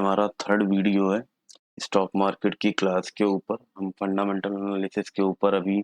हमारा third video है stock market की क्लास के ऊपर। हम फंडामेंटल एनालिसिस के ऊपर अभी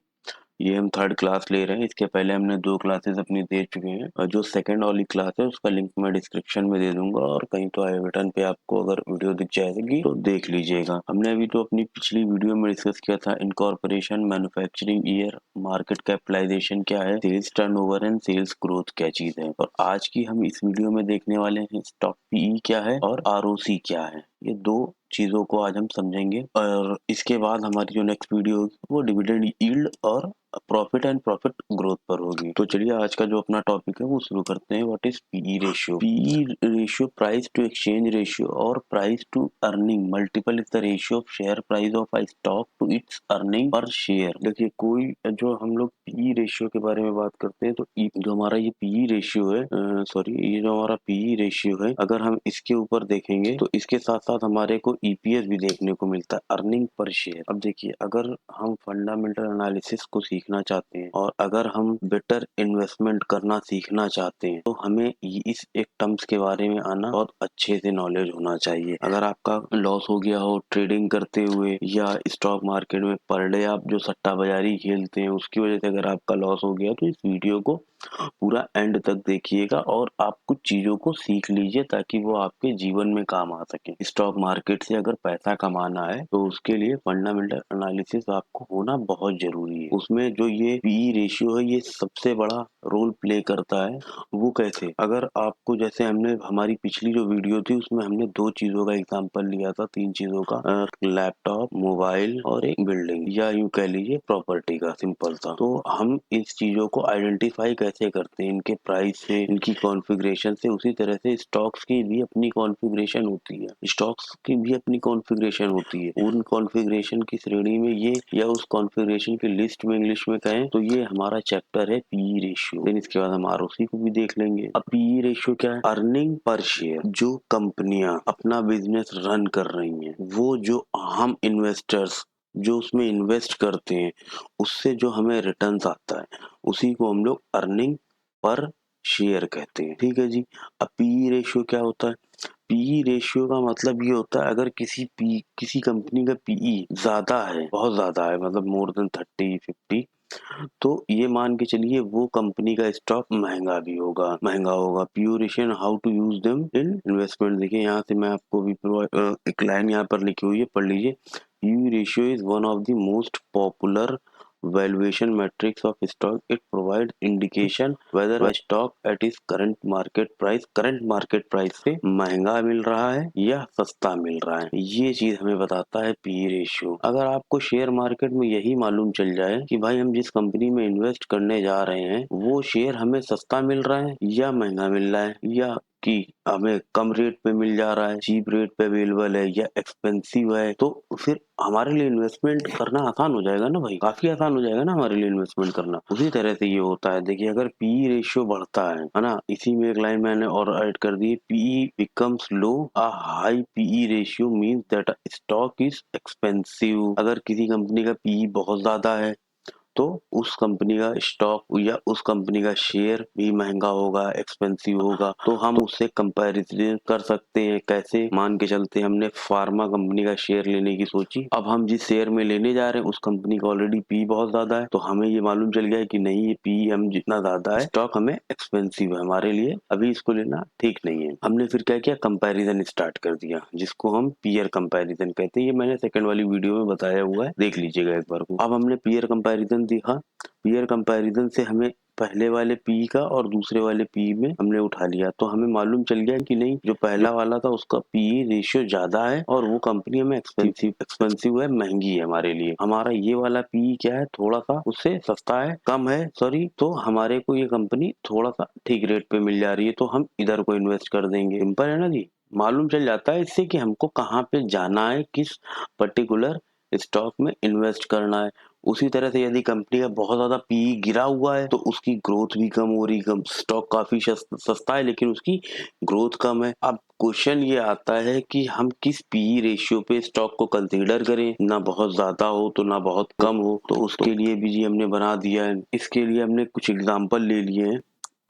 ये हम थर्ड क्लास ले रहे हैं। इसके पहले हमने 2 क्लासेस अपनी दे चुके हैं और जो सेकंड वाली क्लास है उसका लिंक मैं डिस्क्रिप्शन में दे दूंगा और कहीं तो आई बटन पे आपको अगर वीडियो दिख जाएगी तो देख लीजिएगा। हमने अभी तो अपनी पिछली वीडियो में डिस्कस किया था incorporation, manufacturing year, market capitalisation क्या है, sales turnover and sales growth क्या चीज है। और आज की हम इस वीडियो में देखने वाले हैं स्टॉक पीई क्या है और आरओसी क्या है। ये 2 चीजों को आज हम समझेंगे और इसके बाद हमारी जो नेक्स्ट वीडियो होगी वो डिविडेंड यील्ड और प्रॉफिट एंड प्रॉफिट ग्रोथ पर होगी। तो चलिए आज का जो अपना टॉपिक है वो शुरू करते हैं। What is PE ratio? PE ratio price to exchange ratio और price to earning multiple is the ratio of share price of a stock to its earning per share. देखिए कोई जो हम लोग पीई रेशियो के बारे में बात करते हैं तो जो हमारा ये पीई रेशियो है ये जो हमारा पीई रेशियो है, अगर हम इसके ऊपर देखेंगे तो इसके साथ साथ हमारे को ईपीएस भी देखने को मिलता है, अर्निंग पर शेयर। अब देखिए अगर हम फंडामेंटल एनालिसिस को सीखना चाहते हैं और अगर हम बेटर इन्वेस्टमेंट करना सीखना चाहते हैं तो हमें इस एक टर्म्स के बारे में आना बहुत अच्छे से नॉलेज होना चाहिए। अगर आपका लॉस हो गया हो ट्रेडिंग करते हुए या स्टॉक मार्केट में पर डे आप जो सट्टा बाजारी खेलते हैं उसकी वजह से अगर आपका लॉस हो गया तो इस वीडियो को पूरा एंड तक देखिएगा और आप कुछ चीजों को सीख लीजिए ताकि वो आपके जीवन में काम आ सके। स्टॉक मार्केट से अगर पैसा कमाना है तो उसके लिए फंडामेंटल एनालिसिस आपको होना बहुत जरूरी है। उसमें जो ये पीई रेशियो है ये सबसे बड़ा रोल प्ले करता है। वो कैसे? अगर आपको जैसे हमने हमारी पिछली जो वीडियो थी उसमें हमने 2 चीजों का एग्जांपल लिया था, 3 चीजों का, लैपटॉप, मोबाइल और एक बिल्डिंग या यूं कह लीजिए प्रॉपर्टी का, सिंपल सा। तो हम इस चीजों को आइडेंटिफाई कैसे करते हैं? इनके प्राइस से, इनकी कॉन्फ़िगरेशन से। उसी तरह से स्टॉक्स की भी अपनी कॉन्फ़िगरेशन होती है, स्टॉक्स की भी अपनी कॉन्फ़िगरेशन होती है। उन कॉन्फ़िगरेशन की श्रेणी में ये या उस कॉन्फ़िगरेशन की लिस्ट में इंग्लिश में कहें तो ये हमारा चैप्टर है पीई रेशियो। देन इसके बाद हम आरओसी को भी देख लेंगे। अब पीई रेशियो क्या है? Earning per share. जो कंपनियां अपना बिजनेस रन कर रही हैं वो जो हम इन्वेस्टर्स जो उसमें इन्वेस्ट करते हैं उससे जो हमें रिटर्न्स आता है उसी को हम लोग अर्निंग पर शेयर कहते हैं। ठीक है जी। अब पीई रेशियो क्या होता है? पीई रेशियो का मतलब ये होता है अगर किसी कंपनी का पीई ज्यादा है, बहुत ज्यादा है, मतलब मोर देन 30-50, तो ये मान के चलिए वो कंपनी का स्टॉक महंगा होगा। PE ratio, how to use them in investment. देखिए यहाँ से मैं आपको भी एक लाइन यहाँ पर लिखी हुई है, पढ़ लीजिए। PE ratio is one of the most popular valuation metrics of stock. It provides indication whether a stock at its current market price से महंगा मिल रहा है या सस्ता मिल रहा है। ये चीज हमें बताता है पीई रेशियो। अगर आपको शेयर मार्केट में यही मालूम चल जाए कि भाई हम जिस कंपनी में इन्वेस्ट करने जा रहे हैं वो शेयर हमें सस्ता मिल रहा है या महंगा मिल रहा है, या कि हमें कम रेट पे मिल जा रहा है, चीप रेट पे अवेलेबल है या एक्सपेंसिव है, तो फिर हमारे लिए इन्वेस्टमेंट करना आसान हो जाएगा ना भाई, काफी आसान हो जाएगा ना हमारे लिए इन्वेस्टमेंट करना। उसी तरह से ये होता है। देखिए अगर पीई रेशियो बढ़ता है ना, इसी में एक लाइन मैंने और ऐड कर दी, PE becomes low, a high PE ratio means that stock is expensive. अगर किसी कंपनी का पीई बहुत ज्यादा है तो उस कंपनी का स्टॉक या उस कंपनी का शेयर भी महंगा होगा, एक्सपेंसिव होगा। तो हम उससे कंपैरिजन कर सकते हैं। कैसे? मान के चलते हमने फार्मा कंपनी का शेयर लेने की सोची, अब हम जिस शेयर में लेने जा रहे हैं उस कंपनी का ऑलरेडी पी बहुत ज्यादा है, तो हमें ये मालूम चल गया है कि नहीं, ये पी हम जितना ज्यादा है स्टॉक हमें एक्सपेंसिव है, हमारे लिए अभी इसको लेना ठीक नहीं है। हमने फिर क्या किया? कंपैरिजन स्टार्ट कर दिया, जिसको हम पीयर कंपैरिजन कहते हैं। ये मैंने सेकंड वाली वीडियो में बताया हुआ है, देख लीजिएगा एक बार को। अब हमने पीयर कंपैरिजन देखा। पीयर कंपैरिजन से हमें पहले वाले पी का और दूसरे वाले पी में हमने उठा लिया, तो हमें मालूम चल गया कि नहीं, जो पहला वाला था उसका पीई रेशियो ज्यादा है और वो कंपनी हमें एक्सपेंसिव है, महंगी है हमारे लिए। हमारा ये वाला पीई क्या है? थोड़ा सा उससे सस्ता है, कम है सॉरी, तो हमारे को ये कंपनी थोड़ा सा ठीक रेट पे मिल जा रही है, तो हम इधर को इन्वेस्ट कर देंगे। सिंपल है ना जी। मालूम चल जाता है इससे कि हमको कहाँ पे जाना है, किस पर्टिकुलर स्टॉक में इन्वेस्ट करना है। उसी तरह से यदि कंपनी का बहुत ज्यादा पीई गिरा हुआ है तो उसकी ग्रोथ भी कम हो रही, कम, स्टॉक काफी सस्ता है लेकिन उसकी ग्रोथ कम है। अब क्वेश्चन ये आता है कि हम किस पीई रेशियो पे स्टॉक को कंसीडर करें, ना बहुत ज्यादा हो तो ना बहुत कम हो। तो उसके लिए भी जी हमने बना दिया है। इसके लिए हमने कुछ एग्जांपल ले लिए हैं।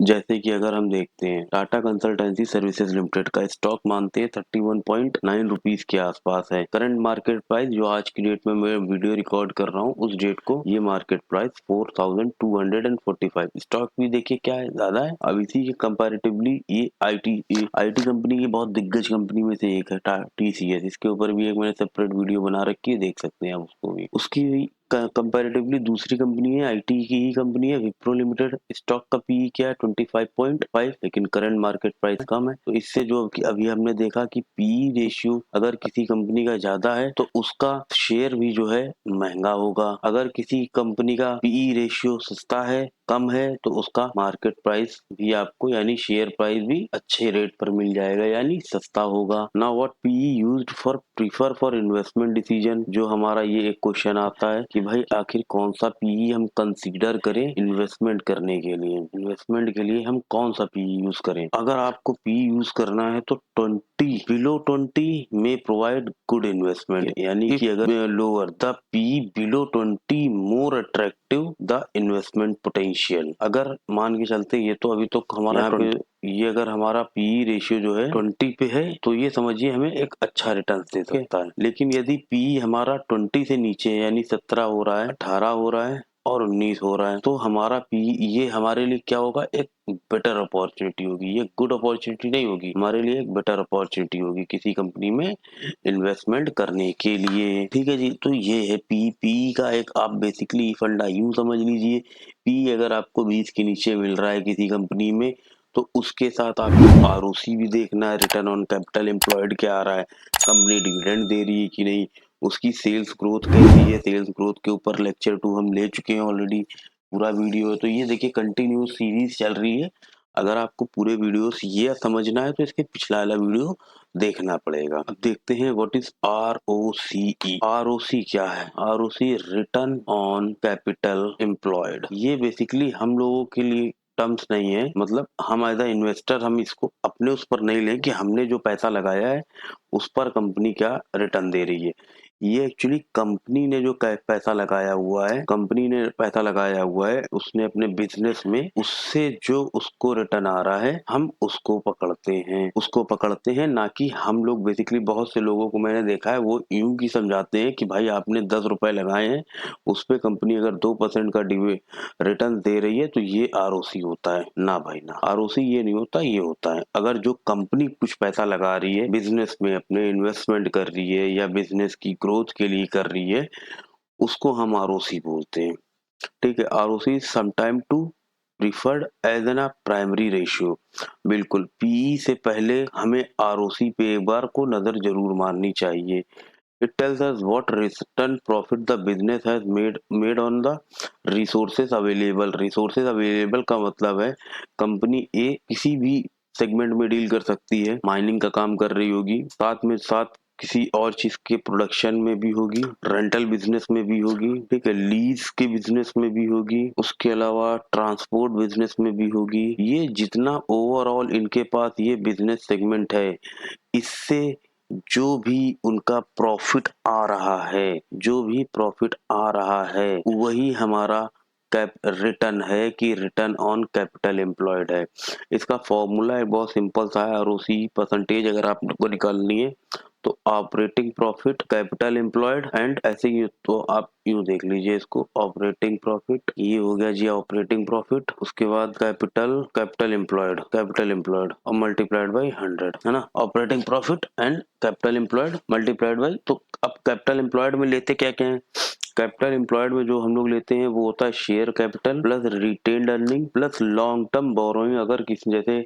जैसे कि अगर हम देखते हैं टाटा कंसल्टेंसी सर्विसेज लिमिटेड का स्टॉक मानते हैं 31.9 रुपीज के आसपास है। करंट मार्केट प्राइस जो आज की डेट में मैं वीडियो रिकॉर्ड कर रहा हूँ उस डेट को ये मार्केट प्राइस 4245। स्टॉक भी देखिए क्या है, ज्यादा है। अब इसी के कंपैरेटिवली ये आईटी कंपनी की बहुत दिग्गज कंपनी में से एक है टीसीएस। इसके ऊपर भी एक मैंने सेपरेट वीडियो बना रखी है, देख सकते हैं आप उसको भी। उसकी कंपैरेटिवली दूसरी कंपनी है, आईटी की ही कंपनी है, विप्रो लिमिटेड। स्टॉक का पीई क्या है 25.5, लेकिन करंट मार्केट प्राइस कम है। तो इससे जो अभी हमने देखा कि पीई रेशियो अगर किसी कंपनी का ज्यादा है तो उसका शेयर भी जो है महंगा होगा। अगर किसी कंपनी का पीई रेशियो सस्ता है, कम है, तो उसका मार्केट प्राइस भी आपको यानी शेयर प्राइस भी अच्छे रेट पर मिल जाएगा, यानी सस्ता होगा। Now what PE used for prefer for investment decision, जो हमारा ये एक क्वेश्चन आता है कि भाई आखिर कौन सा पीई हम कंसीडर करें इन्वेस्टमेंट करने के लिए। इन्वेस्टमेंट के लिए हम कौन सा पीई यूज करें? अगर आपको पीई यूज करना है तो 20 में प्रोवाइड गुड इन्वेस्टमेंट, यानी कि अगर lower the P below 20 more attractive the investment potential. अगर मान के चलते ये तो अभी तो हमारा यहाँ पे ये अगर हमारा पीई रेशियो जो है 20 पे है तो ये समझिए हमें एक अच्छा रिटर्न दे सकता है। लेकिन यदि पीई हमारा 20 से नीचे है यानी 17 हो रहा है, 18 हो रहा है और 19 हो रहा है तो हमारा पीई ये हमारे लिए क्या होगा, एक बेटर अपॉर्चुनिटी होगी। ये गुड अपॉर्चुनिटी नहीं होगी, हमारे लिए एक बेटर अपॉर्चुनिटी होगी किसी कंपनी में इन्वेस्टमेंट करने के लिए। ठीक है जी, तो ये है पी का एक आप बेसिकली फंडा यूं समझ लीजिए। पी अगर आपको 20 के नीचे मिल रहा है किसी कंपनी में तो उसके साथ आपको आरओसी भी देखना है, रिटर्न ऑन कैपिटल एम्प्लॉयड क्या आ रहा है, कंपनी डिविडेंड दे रही है कि नहीं, उसकी सेल्स ग्रोथ कैसी है। सेल्स ग्रोथ के ऊपर लेक्चर 2 हम ले चुके हैं ऑलरेडी, पूरा वीडियो है। तो ये देखिए कंटिन्यूस सीरीज चल रही है। अगर आपको पूरे वीडियोस ये समझना है तो इसके पिछला वाला वीडियो देखना पड़ेगा। अब देखते हैं व्हाट इज आरओसीई। आरओसी क्या है? ROC return on capital employed. ये बेसिकली हम लोगों के लिए टर्म्स नहीं है, मतलब हम एज अ इन्वेस्टर हम इसको अपने उस पर नहीं लें कि हमने जो पैसा लगाया है उस पर कंपनी क्या रिटर्न दे रही है। ये एक्चुअली कंपनी ने जो पैसा लगाया हुआ है, कंपनी ने पैसा लगाया हुआ है उसने अपने बिजनेस में, उससे जो उसको रिटर्न आ रहा है हम उसको पकड़ते हैं ना कि हम लोग बेसिकली बहुत से लोगों को मैंने देखा है वो यूं की समझाते हैं कि भाई आपने 10 रुपए लगाए हैं उस पे कंपनी अगर 2% का रिटर्न दे रही है तो ये आरओसी होता है। ना भाई ना, आरओसी ये नहीं होता, ये होता है अगर जो कंपनी कुछ पैसा लगा रही है बिजनेस में, अपने इन्वेस्टमेंट कर रही है या बिजनेस की ग्रोथ के लिए कर रही है, उसको हम आरओसी बोलते हैं। ठीक है, ROC sometime to preferred as an primary ratio. बिल्कुल, पीई से पहले हमें आरओसी पे एक बार को नजर जरूर मारनी चाहिए। It tells us what return profit the business has made on the resources available। resources available का मतलब है कंपनी ए किसी भी सेगमेंट में डील कर सकती है, माइनिंग का काम कर रही होगी, साथ किसी और चीज के प्रोडक्शन में भी होगी, रेंटल बिजनेस में भी होगी, ठीक है, लीज के बिजनेस में भी होगी, उसके अलावा ट्रांसपोर्ट बिजनेस में भी होगी। ये जितना ओवरऑल इनके पास ये बिजनेस सेगमेंट है, इससे जो भी उनका प्रॉफिट आ रहा है, वही हमारा कैप रिटर्न है कि रिटर्न ऑन कैपिटल एम्प्लॉयड है। इसका फॉर्मूला है बहुत सिंपल सा है, आरओसी परसेंटेज अगर आपको निकालनी है तो operating profit, capital employed and ऐसे ही, तो आप यूं देख लीजिए इसको, ऑपरेटिंग प्रॉफिट ये हो गया जी ऑपरेटिंग प्रॉफिट, उसके बाद कैपिटल एम्प्लॉयड और मल्टीप्लाइड बाई 100, है ना। Operating profit and capital employed multiplied by, तो अब कैपिटल एम्प्लॉयड में लेते क्या क्या है? कैपिटल एम्प्लॉयड में जो हम लोग लेते हैं वो होता है share capital plus retained earning plus long term borrowing. अगर किसी जैसे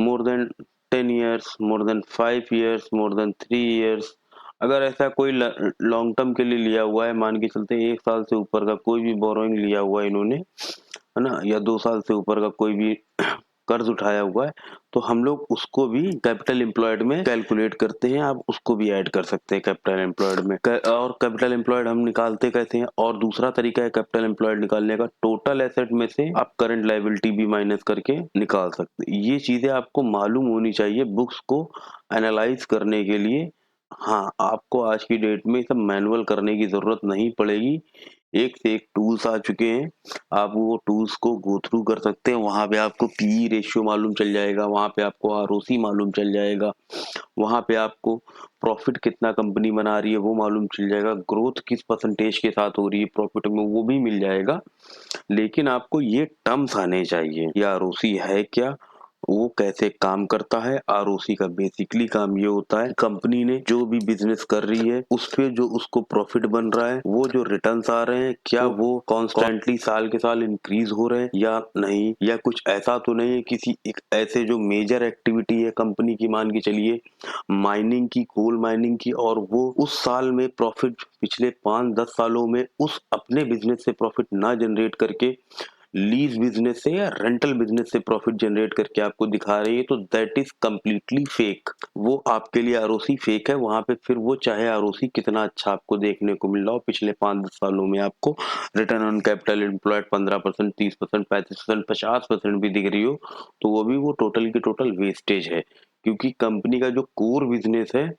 more than 10 years, more than 5 years, more than 3 years, अगर ऐसा कोई लॉन्ग टर्म के लिए लिया हुआ है, मान के चलते हैं 1 साल से ऊपर का कोई भी बोरोइंग लिया हुआ है इन्होंने, है ना, या 2 साल से ऊपर का कोई भी कर्ज उठाया हुआ है, तो हम लोग उसको भी कैपिटल एम्प्लॉयड में कैलकुलेट करते हैं। आप उसको भी ऐड कर सकते हैं कैपिटल एम्प्लॉयड में। और कैपिटल एम्प्लॉयड हम निकालते कैसे हैं? और दूसरा तरीका है कैपिटल एम्प्लॉयड निकालने का, टोटल एसेट में से आप करंट लायबिलिटी भी माइनस करके निकाल सकते हैं। ये चीजें आपको मालूम होनी चाहिए बुक्स को एनालाइज करने के लिए। हाँ, आपको आज की डेट में सब मैनुअल करने की जरूरत नहीं पड़ेगी। एक से एक टूल्स आ चुके हैं। आप वो टूल्स को गो थ्रू कर सकते हैं। वहाँ पे आपको पीई रेशियो मालूम चल जाएगा, वहाँ पे आपको आरओसी मालूम चल जाएगा, वहाँ पे आपको प्रॉफिट कितना कंपनी बना रही है वो मालूम चल जाएगा, ग्रोथ किस परसेंटेज के साथ हो रही है प्रॉफिट में वो भी मिल जाएगा। लेकिन आपको ये टर्म्स आने चाहिए, ये आरओसी है क्या, वो कैसे काम करता है। आरओसी का बेसिकली काम ये होता है, कंपनी ने जो भी बिजनेस कर रही है उस पे जो उसको प्रॉफिट बन रहा है, वो जो रिटर्न्स आ रहे हैं क्या वो कॉन्स्टेंटली साल के साल इंक्रीज हो रहे हैं या नहीं, या कुछ ऐसा तो नहीं है किसी एक ऐसे जो मेजर एक्टिविटी है कंपनी की, मान के चलिए माइनिंग की, कोल माइनिंग की, और वो उस साल में प्रॉफिट पिछले 5-10 सालों में उस अपने बिजनेस से प्रॉफिट ना जनरेट करके लीज बिजनेस से या रेंटल बिजनेस से प्रॉफिट जनरेट करके आपको दिखा रही है, तो दैट इज कंप्लीटली फेक। वो आपके लिए आरओसी फेक है। वहां पे फिर वो चाहे आरओसी कितना अच्छा आपको देखने को मिल रहा हो, पिछले 5-10 सालों में आपको रिटर्न ऑन कैपिटल एम्प्लॉयड 15%, 30%, 35%, 50% भी दिख रही हो, तो वो भी वो टोटल की टोटल वेस्टेज है। क्योंकि कंपनी का जो कोर बिजनेस है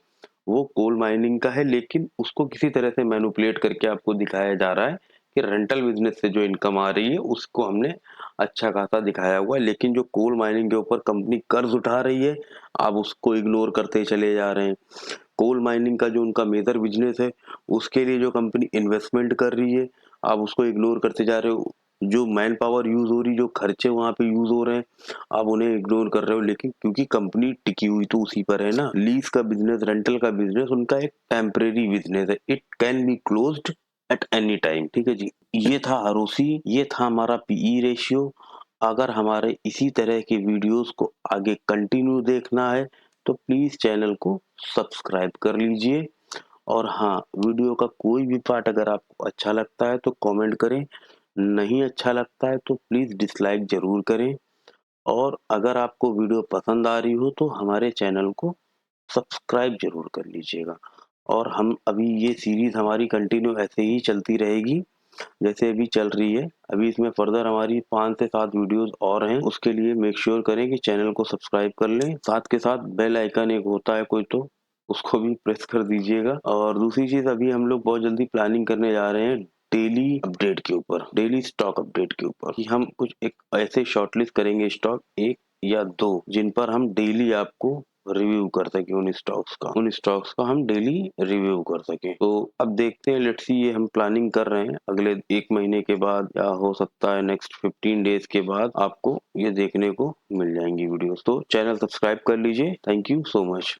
वो कोल माइनिंग का है, लेकिन उसको किसी तरह से मैनिपुलेट करके आपको दिखाया जा रहा है कि रेंटल बिजनेस से जो इनकम आ रही है उसको हमने अच्छा खासा दिखाया हुआ है। लेकिन जो कोल माइनिंग के ऊपर कंपनी कर्ज उठा रही है, आप उसको इग्नोर करते चले जा रहे हैं। कोल माइनिंग का जो उनका मेजर बिजनेस है उसके लिए जो कंपनी इन्वेस्टमेंट कर रही है, आप उसको इग्नोर करते जा रहे हो। जो मैन पावर यूज हो रही, जो खर्चे वहां पे यूज हो रहे हैं, आप उन्हें इग्नोर कर रहे हो। लेकिन क्योंकि कंपनी टिकी हुई तो उसी पर है ना। लीज का बिजनेस, रेंटल का बिजनेस उनका एक टेम्परेरी बिजनेस है, it can be closed at any time. ठीक है जी, ये था आरओसी, ये था हमारा पीई रेशियो। अगर हमारे इसी तरह के वीडियोस को आगे कंटिन्यू देखना है तो प्लीज चैनल को सब्सक्राइब कर लीजिए। और हाँ, वीडियो का कोई भी पार्ट अगर आपको अच्छा लगता है तो कमेंट करें, नहीं अच्छा लगता है तो प्लीज डिसलाइक जरूर करें। और अगर आपको वीडियो पसंद आ रही हो तो हमारे चैनल को सब्सक्राइब जरूर कर लीजिएगा। और हम अभी ये सीरीज हमारी कंटिन्यू ऐसे ही चलती रहेगी जैसे अभी चल रही है। अभी इसमें फर्दर हमारी 5 से 7 वीडियोस और हैं। उसके लिए मेक श्योर करें कि चैनल को सब्सक्राइब कर लें, साथ के साथ बेल आइकन एक होता है कोई, तो उसको भी प्रेस कर दीजिएगा। और दूसरी चीज, अभी हम लोग बहुत जल्दी प्लानिंग करने जा रहे हैं डेली अपडेट के ऊपर, डेली स्टॉक अपडेट के ऊपर, कि हम कुछ एक ऐसे शॉर्टलिस्ट करेंगे स्टॉक, 1 या 2, जिन पर हम डेली आपको रिव्यू कर सके, उन स्टॉक्स का हम डेली रिव्यू कर सके। तो अब देखते हैं, लेट्स सी, ये हम प्लानिंग कर रहे हैं अगले 1 महीने के बाद, या हो सकता है नेक्स्ट 15 डेज के बाद आपको ये देखने को मिल जाएंगी वीडियोस। तो चैनल सब्सक्राइब कर लीजिए। Thank you so much.